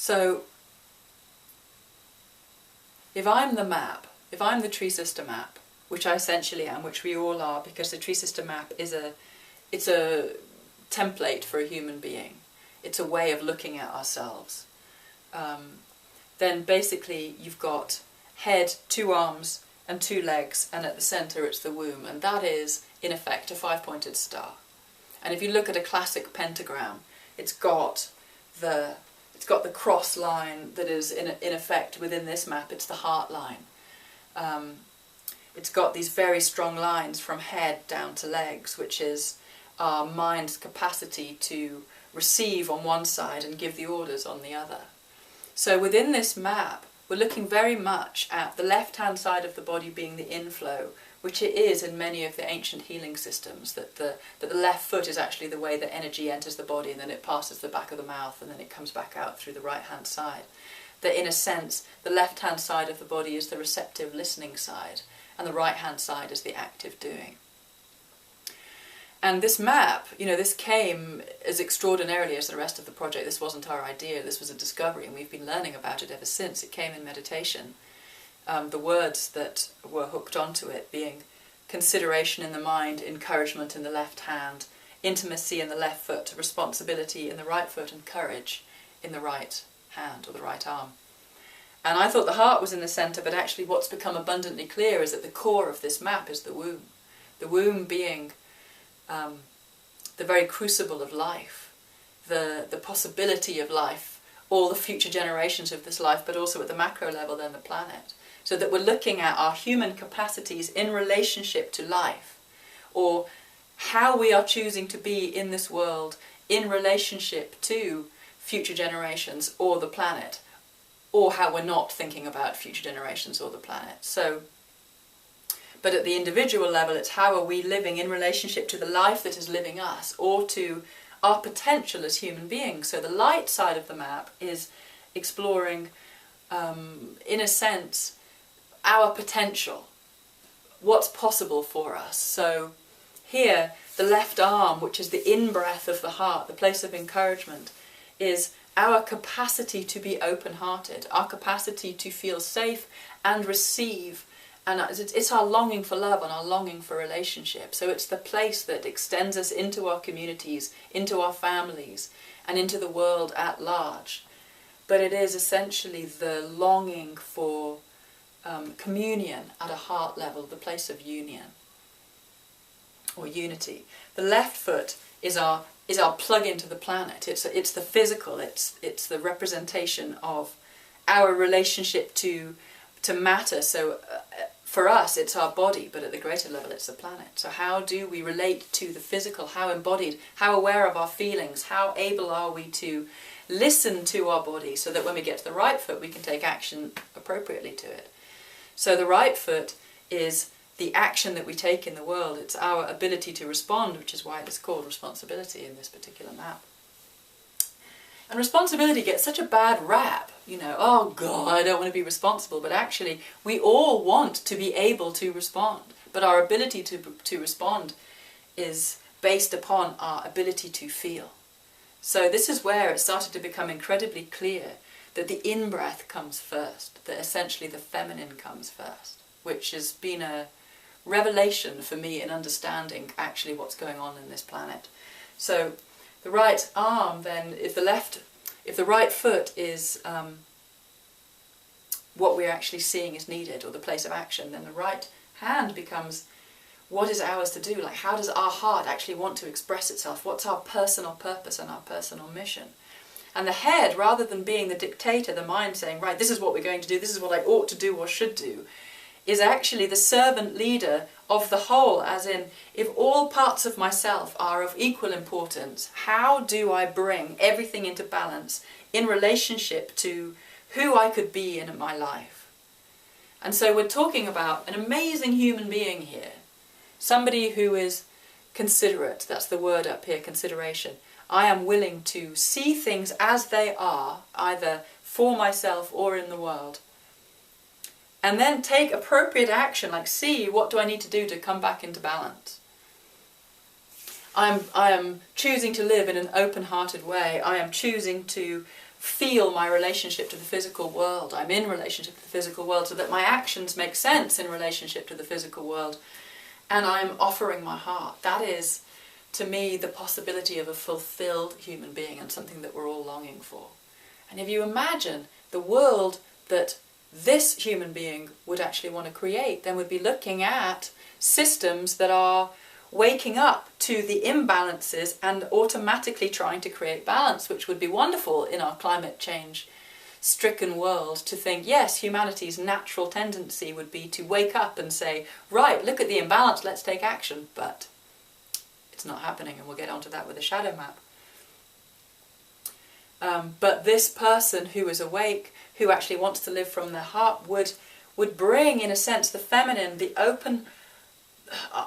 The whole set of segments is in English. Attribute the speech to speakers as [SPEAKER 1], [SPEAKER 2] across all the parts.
[SPEAKER 1] So if I'm the map, if I'm the TreeSister Map, which I essentially am, which we all are, because the TreeSister Map is it's a template for a human being. It's a way of looking at ourselves. Then basically you've got head, 2 arms and 2 legs, and at the centre it's the womb, and that is in effect a 5-pointed star. And if you look at a classic pentagram, it's got the cross line that is in effect within this map. It's the heart line. It's got these very strong lines from head down to legs, which is our mind's capacity to receive on one side and give the orders on the other. So within this map, we're looking very much at the left-hand side of the body being the inflow, which it is in many of the ancient healing systems, that the left foot is actually the way that energy enters the body, and then it passes the back of the mouth, and then it comes back out through the right-hand side. That in a sense, the left-hand side of the body is the receptive listening side, and the right-hand side is the active doing. And this map, this came as extraordinarily as the rest of the project. This wasn't our idea, this was a discovery, and we've been learning about it ever since. It came in meditation. The words that were hooked onto it being consideration in the mind, encouragement in the left hand, intimacy in the left foot, responsibility in the right foot, and courage in the right hand or the right arm. And I thought the heart was in the centre, but actually what's become abundantly clear is that the core of this map is the womb. The womb being the very crucible of life, the possibility of life, all the future generations of this life, but also at the macro level then the planet. So that we're looking at our human capacities in relationship to life, or how we are choosing to be in this world in relationship to future generations or the planet, or how we're not thinking about future generations or the planet. So, but at the individual level, it's how are we living in relationship to the life that is living us, or to our potential as human beings. So the light side of the map is exploring, in a sense, our potential, what's possible for us. So here, the left arm, which is the in-breath of the heart, the place of encouragement, is our capacity to be open-hearted, our capacity to feel safe and receive. And it's our longing for love and our longing for relationship. So it's the place that extends us into our communities, into our families, and into the world at large. But it is essentially the longing for communion at a heart level, the place of union or unity. The left foot is our plug into the planet. It's the physical. It's the representation of our relationship to matter. So for us, it's our body, but at the greater level, it's the planet. So how do we relate to the physical? How embodied? How aware of our feelings? How able are we to listen to our body so that when we get to the right foot, we can take action appropriately to it? So the right foot is the action that we take in the world. It's our ability to respond, which is why it's called responsibility in this particular map. And responsibility gets such a bad rap, oh God, I don't want to be responsible, but actually we all want to be able to respond, but our ability to respond is based upon our ability to feel. So this is where it started to become incredibly clear that the in-breath comes first, that essentially the feminine comes first, which has been a revelation for me in understanding actually what's going on in this planet. So the right arm then, if the right foot is what we're actually seeing is needed, or the place of action, then the right hand becomes what is ours to do, like how does our heart actually want to express itself, what's our personal purpose and our personal mission. And the head, rather than being the dictator, the mind saying, right, this is what we're going to do, this is what I ought to do or should do, is actually the servant leader of the whole, as in, if all parts of myself are of equal importance, how do I bring everything into balance in relationship to who I could be in my life? And so we're talking about an amazing human being here, somebody who is considerate, that's the word up here, consideration. I am willing to see things as they are, either for myself or in the world, and then take appropriate action, like see what do I need to do to come back into balance. I am choosing to live in an open-hearted way. I am choosing to feel my relationship to the physical world. I'm in relationship to the physical world so that my actions make sense in relationship to the physical world. And I'm offering my heart. That is, to me, the possibility of a fulfilled human being and something that we're all longing for. And if you imagine the world that this human being would actually want to create, then we'd be looking at systems that are waking up to the imbalances and automatically trying to create balance, which would be wonderful in our climate change stricken world, to think, yes, humanity's natural tendency would be to wake up and say, right, look at the imbalance, let's take action. But it's not happening, and we'll get onto that with the shadow map. But this person who is awake, who actually wants to live from their heart, would bring, in a sense, the feminine, the open,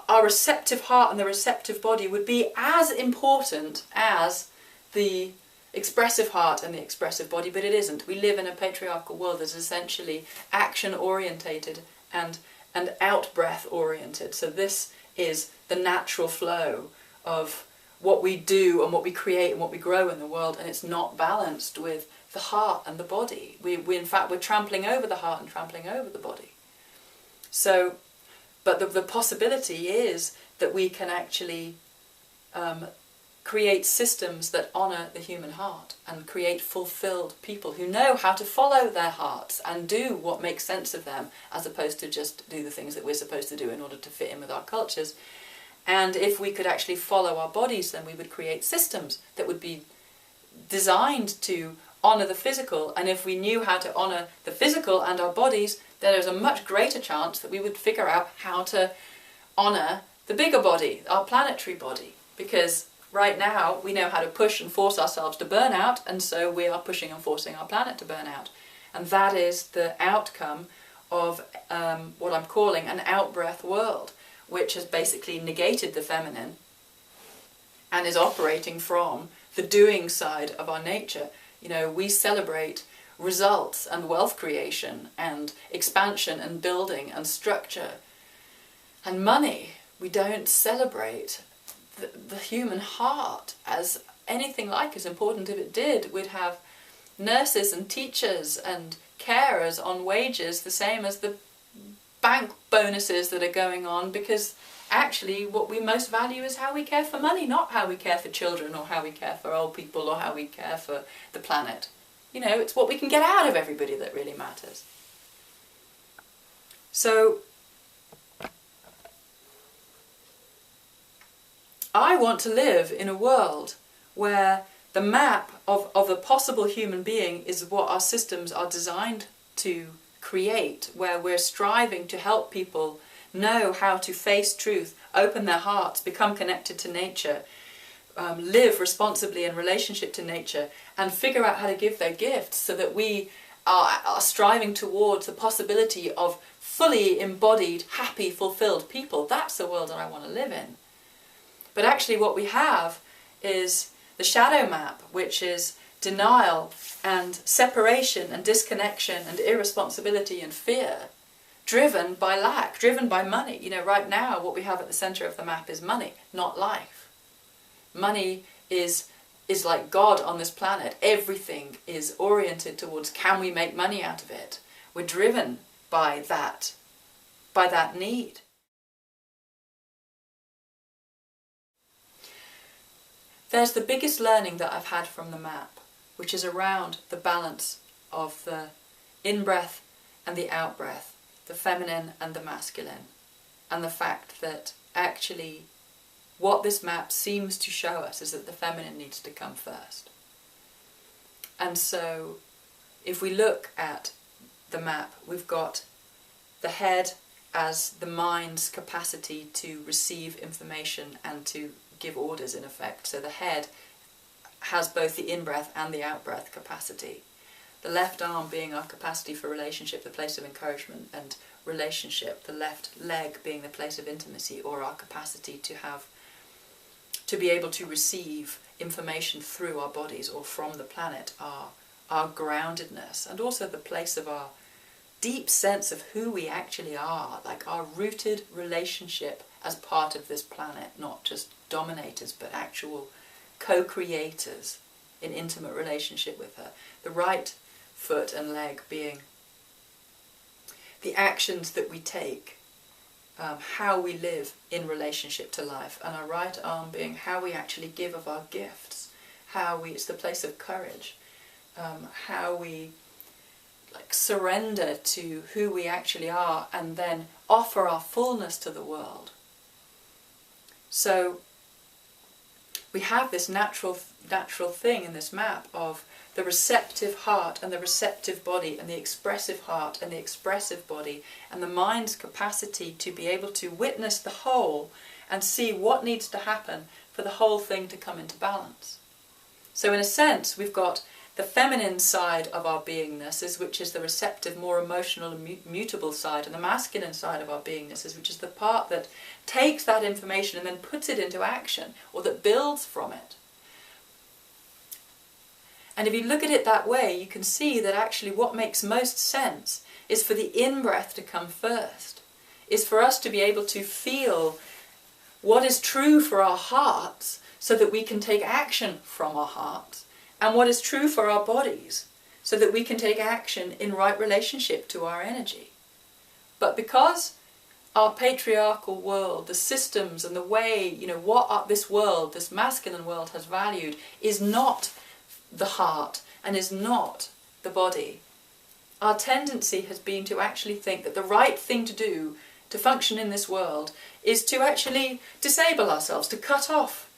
[SPEAKER 1] our receptive heart and the receptive body would be as important as the expressive heart and the expressive body, but it isn't. We live in a patriarchal world that is essentially action-orientated and out-breath oriented. So this is the natural flow of what we do and what we create and what we grow in the world, and it's not balanced with the heart and the body. We in fact, we're trampling over the heart and trampling over the body. So, but the possibility is that we can actually create systems that honour the human heart and create fulfilled people who know how to follow their hearts and do what makes sense of them, as opposed to just do the things that we're supposed to do in order to fit in with our cultures. And if we could actually follow our bodies, then we would create systems that would be designed to honour the physical. And if we knew how to honour the physical and our bodies, then there's a much greater chance that we would figure out how to honour the bigger body, our planetary body. Because right now we know how to push and force ourselves to burn out, and so we are pushing and forcing our planet to burn out. And that is the outcome of what I'm calling an out-breath world, which has basically negated the feminine and is operating from the doing side of our nature. You know, we celebrate results and wealth creation and expansion and building and structure and money. We don't celebrate the human heart as anything like as important. If it did, we'd have nurses and teachers and carers on wages the same as the bank bonuses that are going on, because actually what we most value is how we care for money, not how we care for children or how we care for old people or how we care for the planet. You know, it's what we can get out of everybody that really matters. So I want to live in a world where the map of a possible human being is what our systems are designed to create, where we're striving to help people know how to face truth, open their hearts, become connected to nature, live responsibly in relationship to nature, and figure out how to give their gifts, so that we are striving towards the possibility of fully embodied, happy, fulfilled people. That's the world that I want to live in. But actually what we have is the shadow map, which is denial and separation and disconnection and irresponsibility and fear, driven by lack, driven by money. You know, right now what we have at the centre of the map is money, not life. Money is like God on this planet. Everything is oriented towards, can we make money out of it? We're driven by that need. There's the biggest learning that I've had from the map, which is around the balance of the in-breath and the out-breath, the feminine and the masculine, and the fact that actually what this map seems to show us is that the feminine needs to come first. And so if we look at the map, we've got the head as the mind's capacity to receive information and to give orders, in effect. So the head has both the in-breath and the out-breath capacity. The left arm being our capacity for relationship, the place of encouragement and relationship. The left leg being the place of intimacy, or our capacity to be able to receive information through our bodies or from the planet, our groundedness, and also the place of our deep sense of who we actually are, like our rooted relationship as part of this planet, not just dominators but actual co-creators. in intimate relationship with her. The right foot and leg being the actions that we take, how we live in relationship to life, and our right arm being how we actually give of our gifts, it's the place of courage, how we surrender to who we actually are and then offer our fullness to the world. So we have this natural thing in this map of the receptive heart and the receptive body, and the expressive heart and the expressive body, and the mind's capacity to be able to witness the whole and see what needs to happen for the whole thing to come into balance. So in a sense, we've got the feminine side of our beingness, which is the receptive, more emotional and mutable side, and the masculine side of our beingness, which is the part that takes that information and then puts it into action, or that builds from it. And if you look at it that way, you can see that actually what makes most sense is for the in-breath to come first, is for us to be able to feel what is true for our hearts so that we can take action from our hearts, and what is true for our bodies so that we can take action in right relationship to our energy. But because our patriarchal world, the systems and the way, what this world, this masculine world has valued is not the heart and is not the body, our tendency has been to actually think that the right thing to do to function in this world is to actually disable ourselves, to cut off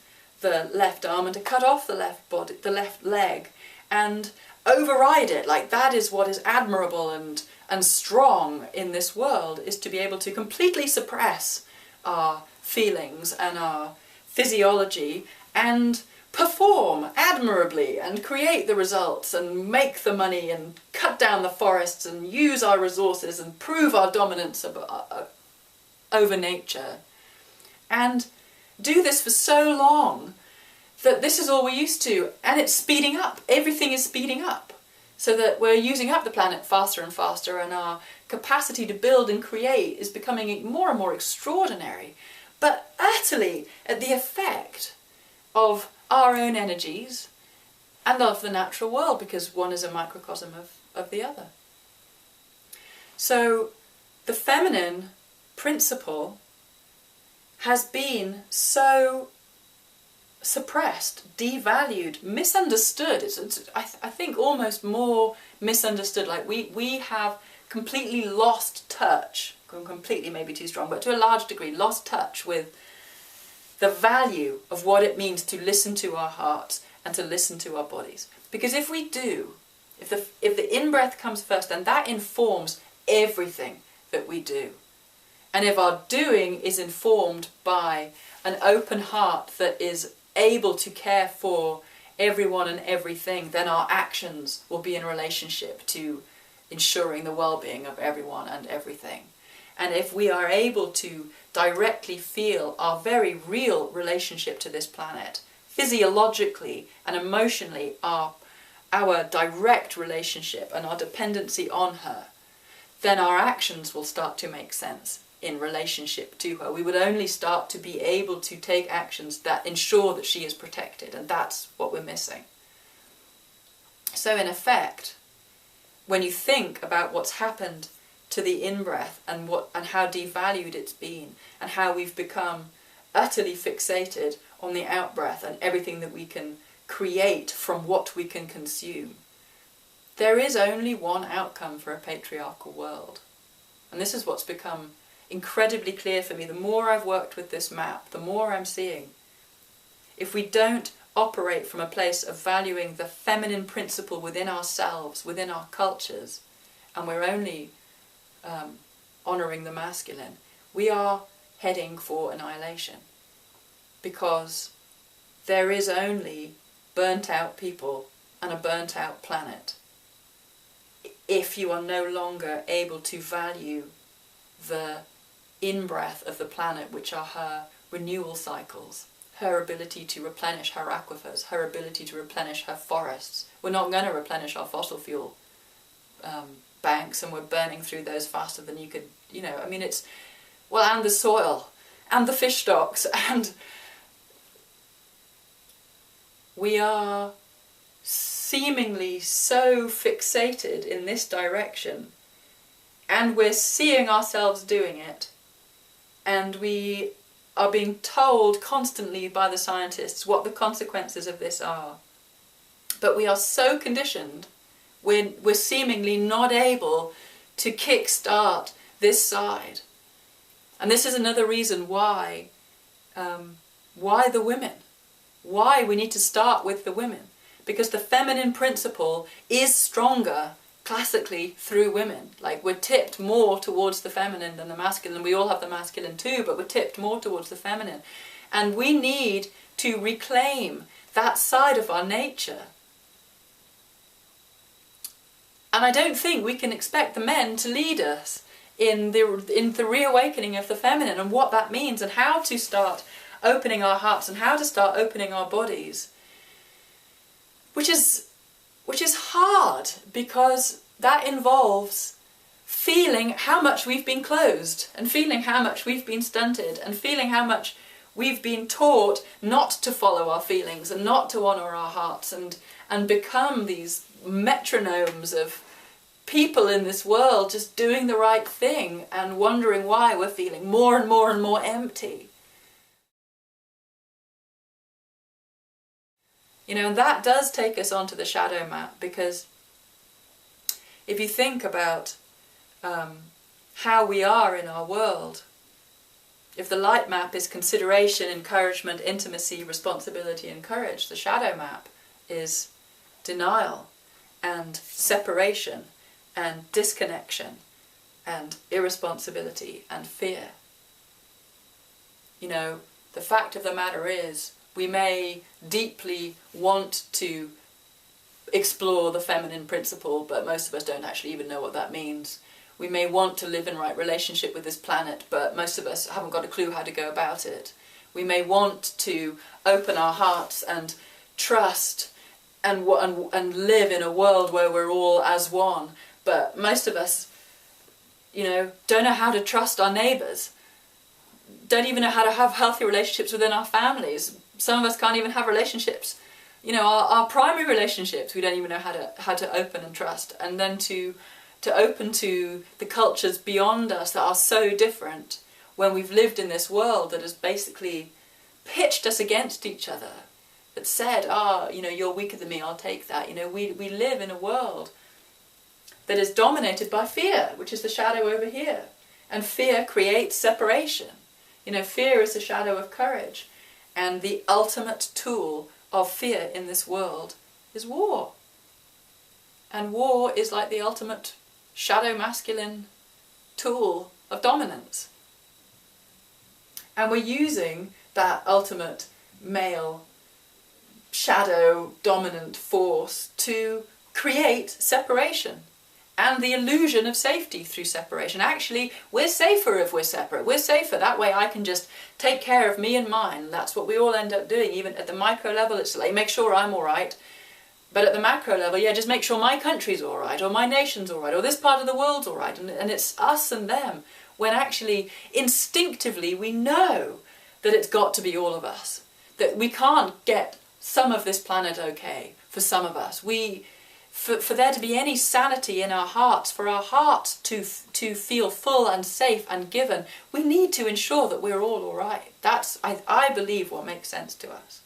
[SPEAKER 1] the left arm and to cut off the left body, the left leg, and override it. Like that is what is admirable and strong in this world, is to be able to completely suppress our feelings and our physiology and perform admirably and create the results and make the money and cut down the forests and use our resources and prove our dominance over nature. And do this for so long that this is all we're used to, and it's speeding up. Everything is speeding up, so that we're using up the planet faster and faster, and our capacity to build and create is becoming more and more extraordinary, but utterly at the effect of our own energies and of the natural world, because one is a microcosm of the other. So the feminine principle has been so suppressed, devalued, misunderstood. I think almost more misunderstood. Like we have completely lost touch, completely maybe too strong, but to a large degree lost touch with the value of what it means to listen to our hearts and to listen to our bodies. Because if we do, if the in-breath comes first, then that informs everything that we do. And if our doing is informed by an open heart that is able to care for everyone and everything, then our actions will be in relationship to ensuring the well-being of everyone and everything. And if we are able to directly feel our very real relationship to this planet, physiologically and emotionally, our direct relationship and our dependency on her, then our actions will start to make sense in relationship to her. We would only start to be able to take actions that ensure that she is protected, and that's what we're missing. So in effect, when you think about what's happened to the in-breath and how devalued it's been, and how we've become utterly fixated on the out-breath and everything that we can create from what we can consume, there is only one outcome for a patriarchal world. And this is what's become incredibly clear for me. The more I've worked with this map, the more I'm seeing. If we don't operate from a place of valuing the feminine principle within ourselves, within our cultures, and we're only honouring the masculine, we are heading for annihilation. Because there is only burnt out people and a burnt out planet if you are no longer able to value the in-breath of the planet, which are her renewal cycles, her ability to replenish her aquifers, her ability to replenish her forests. We're not going to replenish our fossil fuel banks, and we're burning through those faster than you could, it's, and the soil, and the fish stocks, and we are seemingly so fixated in this direction, and we're seeing ourselves doing it, and we are being told constantly by the scientists what the consequences of this are. But we are so conditioned, we're seemingly not able to kick-start this side. And this is another reason why the women? Why we need to start with the women? Because the feminine principle is stronger classically through women. Like, we're tipped more towards the feminine than the masculine. We all have the masculine too, but we're tipped more towards the feminine. And we need to reclaim that side of our nature. And I don't think we can expect the men to lead us in the reawakening of the feminine, and what that means, and how to start opening our hearts, and how to start opening our bodies. Which is hard, because that involves feeling how much we've been closed, and feeling how much we've been stunted, and feeling how much we've been taught not to follow our feelings and not to honour our hearts, and become these metronomes of people in this world just doing the right thing and wondering why we're feeling more and more and more empty. You know, and that does take us onto the shadow map, because if you think about how we are in our world, if the light map is consideration, encouragement, intimacy, responsibility and courage, the shadow map is denial and separation and disconnection and irresponsibility and fear. You know, the fact of the matter is, we may deeply want to explore the feminine principle, but most of us don't actually even know what that means. We may want to live in right relationship with this planet, but most of us haven't got a clue how to go about it. We may want to open our hearts and trust and live in a world where we're all as one, but most of us, you know, don't know how to trust our neighbours, don't even know how to have healthy relationships within our families. Some of us can't even have relationships, you know, our primary relationships, we don't even know how to open and trust, and then to open to the cultures beyond us that are so different, when we've lived in this world that has basically pitched us against each other, that said, you know, you're weaker than me, I'll take that. You know, we live in a world that is dominated by fear, which is the shadow over here. And fear creates separation. You know, fear is the shadow of courage. And the ultimate tool of fear in this world is war. And war is like the ultimate shadow masculine tool of dominance. And we're using that ultimate male shadow dominant force to create separation and the illusion of safety through separation. Actually, we're safer if we're separate. We're safer. That way I can just take care of me and mine. That's what we all end up doing. Even at the micro level, it's like, make sure I'm all right. But at the macro level, yeah, just make sure my country's all right, or my nation's all right, or this part of the world's all right. And it's us and them, when actually, instinctively, we know that it's got to be all of us. That we can't get some of this planet okay for some of us. For there to be any sanity in our hearts, for our hearts to feel full and safe and given, we need to ensure that we're all right. That's, I believe, what makes sense to us.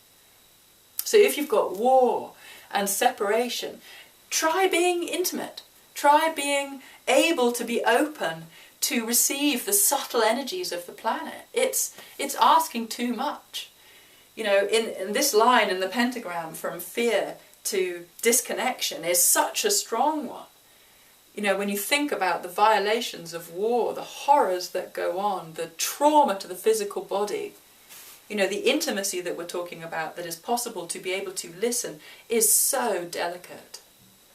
[SPEAKER 1] So if you've got war and separation, try being intimate. Try being able to be open to receive the subtle energies of the planet. It's asking too much. You know, in this line in the pentagram, from fear to disconnection, is such a strong one. You know, when you think about the violations of war, the horrors that go on, the trauma to the physical body, you know, the intimacy that we're talking about that is possible to be able to listen is so delicate.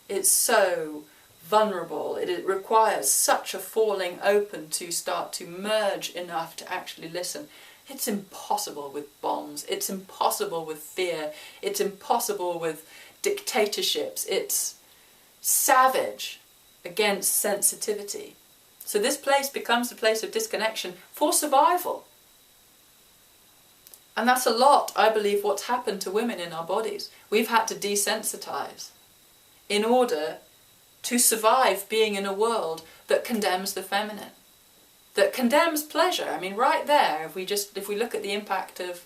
[SPEAKER 1] It's so vulnerable. It requires such a falling open to start to merge enough to actually listen. It's impossible with bombs. It's impossible with fear. It's impossible with dictatorships. It's savage against sensitivity. So this place becomes a place of disconnection for survival. And that's a lot, I believe, what's happened to women in our bodies. We've had to desensitize. in order to survive being in a world that condemns the feminine, that condemns pleasure. I mean, right there, if we look at the impact of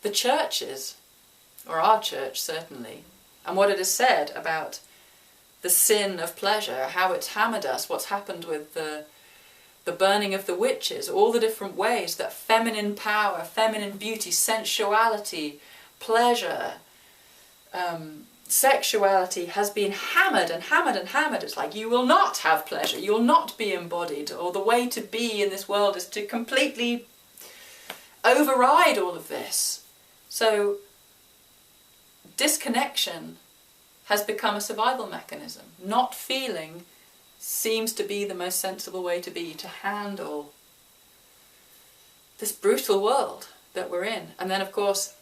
[SPEAKER 1] the churches, or our church certainly, and what it has said about the sin of pleasure, how it's hammered us, what's happened with the burning of the witches, all the different ways that feminine power, feminine beauty, sensuality, pleasure, sexuality has been hammered and hammered and hammered. It's like, you will not have pleasure, you'll not be embodied, or the way to be in this world is to completely override all of this. So disconnection has become a survival mechanism. Not feeling seems to be the most sensible way to be, to handle this brutal world that we're in. And then, of course,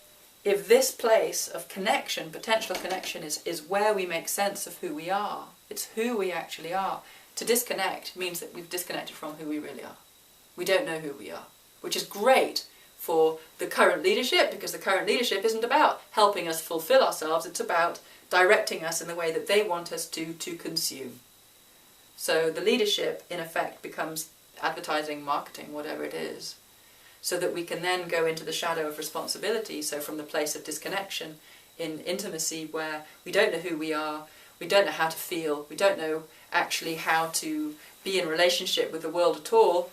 [SPEAKER 1] if this place of connection, potential connection, is where we make sense of who we are, it's who we actually are, to disconnect means that we've disconnected from who we really are. We don't know who we are, which is great for the current leadership, because the current leadership isn't about helping us fulfill ourselves, it's about directing us in the way that they want us to consume. So the leadership, in effect, becomes advertising, marketing, whatever it is, so that we can then go into the shadow of responsibility, so from the place of disconnection, in intimacy where we don't know who we are, we don't know how to feel, we don't know actually how to be in relationship with the world at all,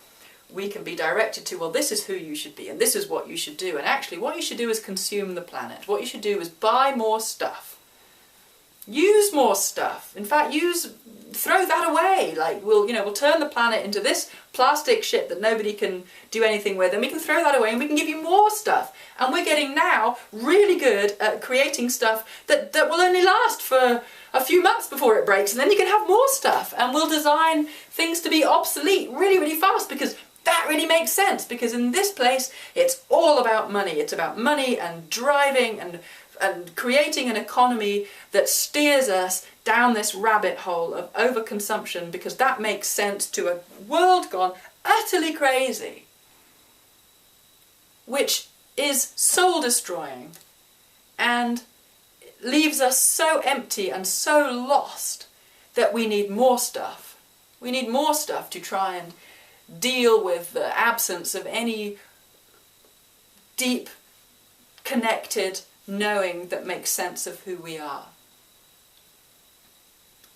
[SPEAKER 1] we can be directed to, well, this is who you should be, and this is what you should do, and actually what you should do is consume the planet. What you should do is buy more stuff. Use more stuff. In fact, throw that away. Like, we'll turn the planet into this plastic shit that nobody can do anything with, and we can throw that away and we can give you more stuff. And we're getting now really good at creating stuff that will only last for a few months before it breaks, and then you can have more stuff. And we'll design things to be obsolete really, really fast, because that really makes sense, because in this place it's all about money. It's about money and driving and creating an economy that steers us down this rabbit hole of overconsumption, because that makes sense to a world gone utterly crazy, which is soul destroying and leaves us so empty and so lost that we need more stuff. We need more stuff to try and deal with the absence of any deep, connected knowing that makes sense of who we are.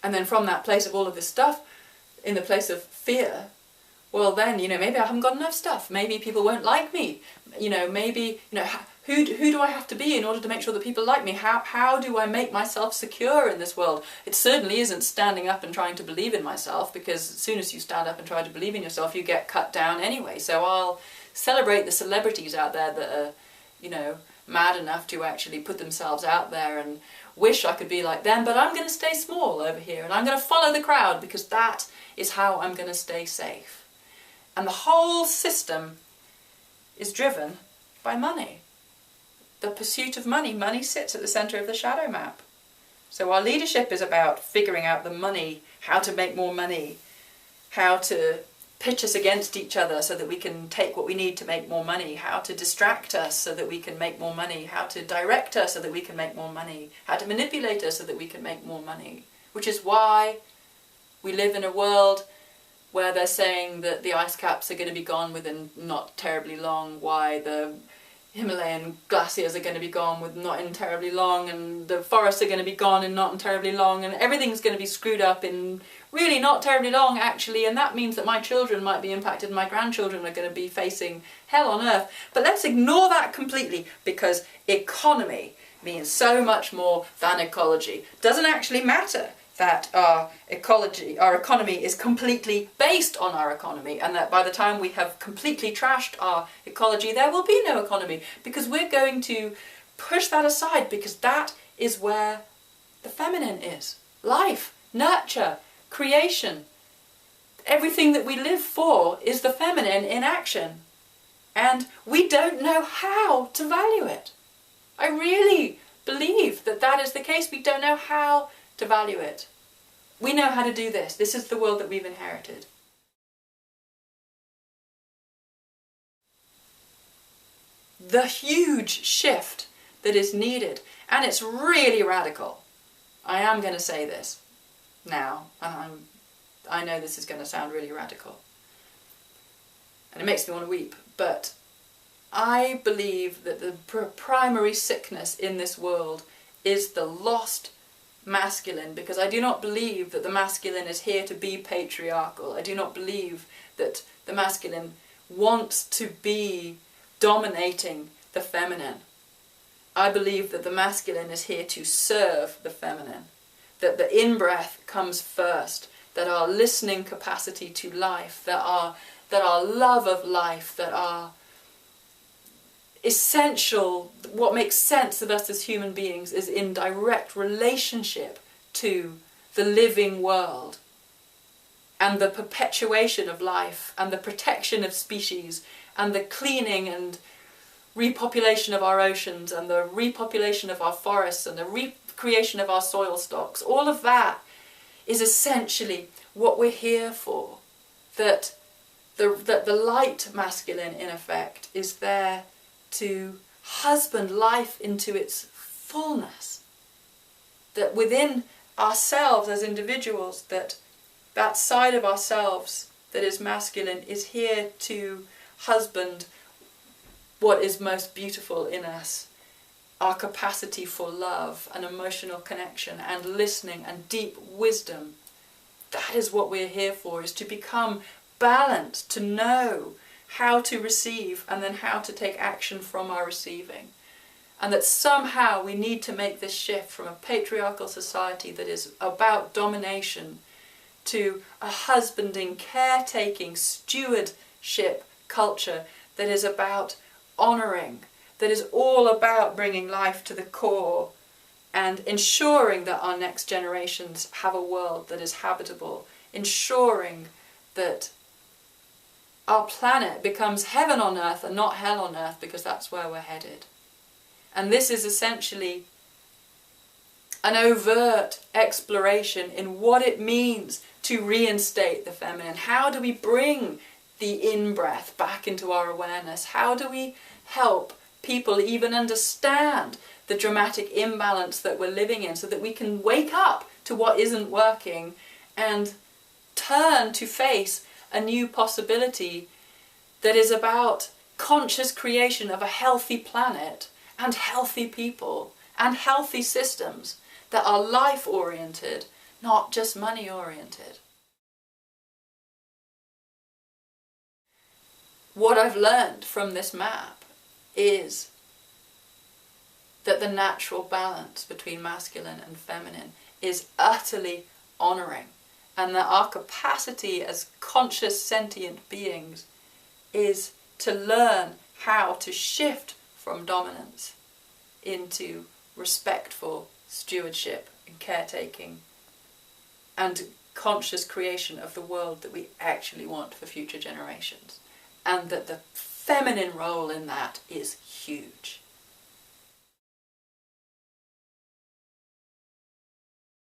[SPEAKER 1] And then from that place of all of this stuff, in the place of fear, well then, maybe I haven't got enough stuff, maybe people won't like me, maybe, who do I have to be in order to make sure that people like me? How do I make myself secure in this world? It certainly isn't standing up and trying to believe in myself, because as soon as you stand up and try to believe in yourself, you get cut down anyway. So I'll celebrate the celebrities out there that are, mad enough to actually put themselves out there and wish I could be like them, but I'm going to stay small over here and I'm going to follow the crowd, because that is how I'm going to stay safe. And the whole system is driven by money. The pursuit of money. Money sits at the centre of the shadow map. So our leadership is about figuring out the money, how to make more money, how to pitch us against each other so that we can take what we need to make more money, how to distract us so that we can make more money, how to direct us so that we can make more money, how to manipulate us so that we can make more money. Which is why we live in a world where they're saying that the ice caps are going to be gone within not terribly long, why the Himalayan glaciers are going to be gone with not in terribly long, and the forests are going to be gone in not in terribly long, and everything's going to be screwed up in really not terribly long actually, and that means that my children might be impacted and my grandchildren are going to be facing hell on earth. But let's ignore that completely, because economy means so much more than ecology. It doesn't actually matter that our economy is completely based on our economy, and that by the time we have completely trashed our ecology, there will be no economy, because we're going to push that aside, because that is where the feminine is. Life, nurture, creation. Everything that we live for is the feminine in action. And we don't know how to value it. I really believe that that is the case. We don't know how to value it. We know how to do this. This is the world that we've inherited. The huge shift that is needed, and it's really radical. I am going to say this now, and I know this is going to sound really radical, and it makes me want to weep, but I believe that the primary sickness in this world is the lost masculine, because I do not believe that the masculine is here to be patriarchal. I do not believe that the masculine wants to be dominating the feminine. I believe that the masculine is here to serve the feminine, that the in-breath comes first, that our listening capacity to life, that our love of life, that our essential, what makes sense of us as human beings is in direct relationship to the living world and the perpetuation of life and the protection of species and the cleaning and repopulation of our oceans and the repopulation of our forests and the recreation of our soil stocks. All of that is essentially what we're here for. That the light masculine, in effect, is there to husband life into its fullness. That within ourselves as individuals, that side of ourselves that is masculine is here to husband what is most beautiful in us, our capacity for love and emotional connection and listening and deep wisdom. That is what we're here for, is to become balanced, to know how to receive and then how to take action from our receiving. And that somehow we need to make this shift from a patriarchal society that is about domination to a husbanding, caretaking, stewardship culture that is about honouring, that is all about bringing life to the core and ensuring that our next generations have a world that is habitable, ensuring that our planet becomes heaven on earth and not hell on earth, because that's where we're headed. And this is essentially an overt exploration in what it means to reinstate the feminine. How do we bring the in-breath back into our awareness? How do we help people even understand the dramatic imbalance that we're living in, so that we can wake up to what isn't working and turn to face a new possibility that is about conscious creation of a healthy planet and healthy people and healthy systems that are life-oriented, not just money-oriented. What I've learned from this map is that the natural balance between masculine and feminine is utterly honouring, and that our capacity as conscious sentient beings is to learn how to shift from dominance into respectful stewardship and caretaking and conscious creation of the world that we actually want for future generations. And that the feminine role in that is huge.